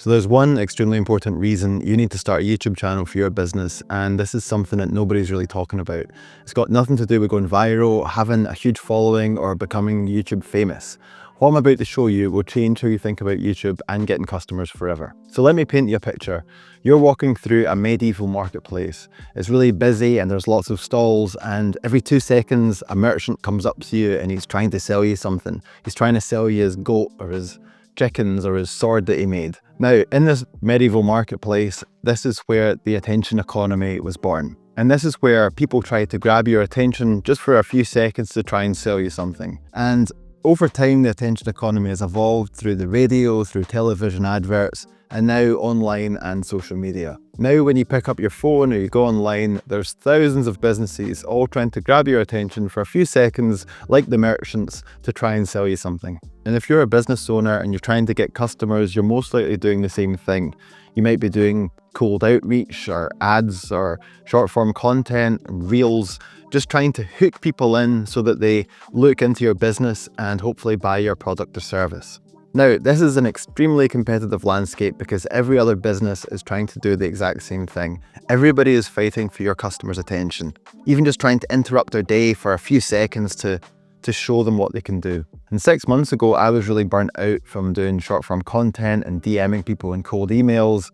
So there's one extremely important reason you need to start a YouTube channel for your business, and this is something that nobody's really talking about. It's got nothing to do with going viral, having a huge following, or becoming YouTube famous. What I'm about to show you will change how you think about YouTube and getting customers forever. So let me paint you a picture. You're walking through a medieval marketplace. It's really busy and there's lots of stalls, and every 2 seconds a merchant comes up to you and he's trying to sell you something. He's trying to sell you his goat or his chickens or his sword that he made. Now, in this medieval marketplace, this is where the attention economy was born. And this is where people try to grab your attention just for a few seconds to try and sell you something. And over time, the attention economy has evolved through the radio, through television adverts, and now online and social media. Now, when you pick up your phone or you go online, there's thousands of businesses all trying to grab your attention for a few seconds, like the merchants, to try and sell you something. And if you're a business owner and you're trying to get customers, you're most likely doing the same thing. You might be doing cold outreach or ads or short form content, reels, just trying to hook people in so that they look into your business and hopefully buy your product or service. Now, this is an extremely competitive landscape because every other business is trying to do the exact same thing. Everybody is fighting for your customers' attention, even just trying to interrupt their day for a few seconds to show them what they can do. And 6 months ago, I was really burnt out from doing short form content and DMing people in cold emails.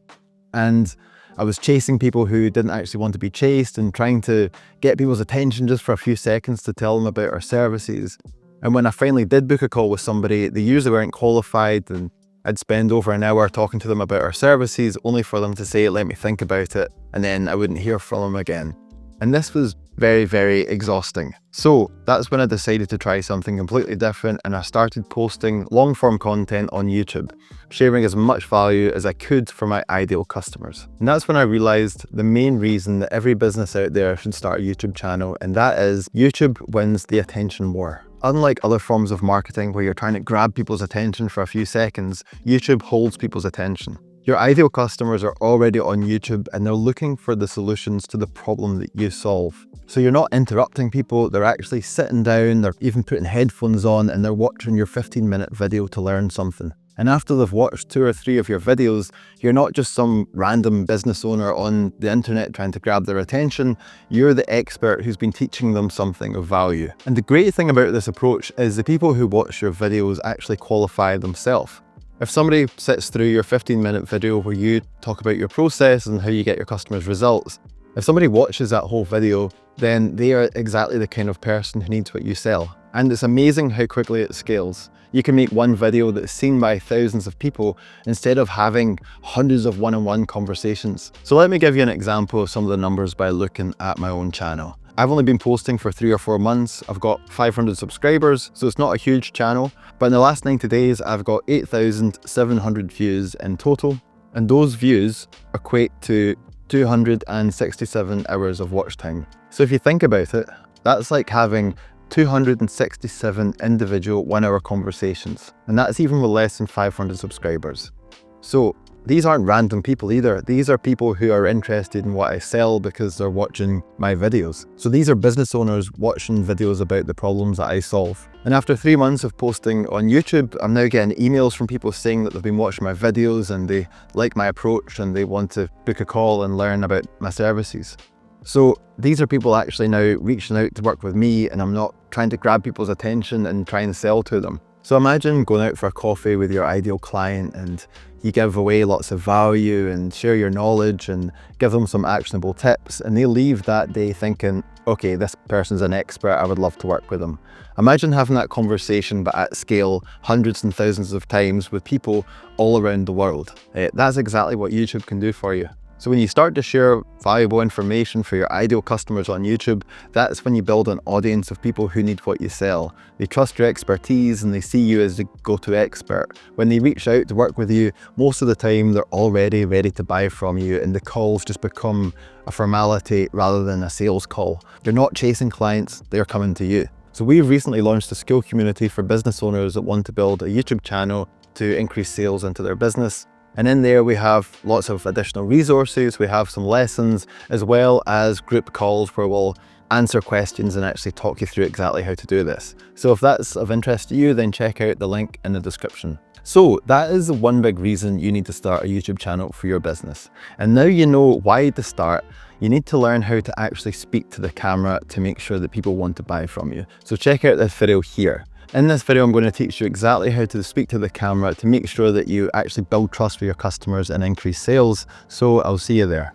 And I was chasing people who didn't actually want to be chased and trying to get people's attention just for a few seconds to tell them about our services. And when I finally did book a call with somebody, they usually weren't qualified, and I'd spend over an hour talking to them about our services only for them to say, "Let me think about it," and then I wouldn't hear from them again. And this was very, very exhausting. So that's when I decided to try something completely different, and I started posting long form content on YouTube, sharing as much value as I could for my ideal customers. And that's when I realized the main reason that every business out there should start a YouTube channel, and that is YouTube wins the attention war. Unlike other forms of marketing where you're trying to grab people's attention for a few seconds, YouTube holds people's attention. Your ideal customers are already on YouTube and they're looking for the solutions to the problem that you solve. So you're not interrupting people, they're actually sitting down, they're even putting headphones on, and they're watching your 15-minute video to learn something. And after they've watched 2 or 3 of your videos, you're not just some random business owner on the internet trying to grab their attention, you're the expert who's been teaching them something of value. And the great thing about this approach is the people who watch your videos actually qualify themselves. If somebody sits through your 15-minute video where you talk about your process and how you get your customers results, if somebody watches that whole video, then they are exactly the kind of person who needs what you sell. And it's amazing how quickly it scales. You can make one video that's seen by thousands of people instead of having hundreds of one-on-one conversations. So let me give you an example of some of the numbers by looking at my own channel. I've only been posting for 3 or 4 months. I've got 500 subscribers, so it's not a huge channel. But in the last 90 days, I've got 8,700 views in total. And those views equate to 267 hours of watch time. So if you think about it, that's like having 267 individual 1-hour conversations. And that's even with less than 500 subscribers. So these aren't random people either. These are people who are interested in what I sell because they're watching my videos. So these are business owners watching videos about the problems that I solve. And after 3 months of posting on YouTube, I'm now getting emails from people saying that they've been watching my videos and they like my approach and they want to book a call and learn about my services. So these are people actually now reaching out to work with me, and I'm not trying to grab people's attention and try and sell to them. So imagine going out for a coffee with your ideal client and you give away lots of value and share your knowledge and give them some actionable tips, and they leave that day thinking, okay, this person's an expert, I would love to work with them. Imagine having that conversation but at scale, hundreds and thousands of times with people all around the world. That's exactly what YouTube can do for you. So when you start to share valuable information for your ideal customers on YouTube, that's when you build an audience of people who need what you sell. They trust your expertise and they see you as the go-to expert. When they reach out to work with you, most of the time they're already ready to buy from you, and the calls just become a formality rather than a sales call. You're not chasing clients, they're coming to you. So we've recently launched a skill community for business owners that want to build a YouTube channel to increase sales into their business. And in there we have lots of additional resources, we have some lessons, as well as group calls where we'll answer questions and actually talk you through exactly how to do this. So if that's of interest to you, then check out the link in the description. So that is the one big reason you need to start a YouTube channel for your business. And now you know why to start, you need to learn how to actually speak to the camera to make sure that people want to buy from you. So check out this video here. In this video, I'm going to teach you exactly how to speak to the camera to make sure that you actually build trust with your customers and increase sales. So I'll see you there.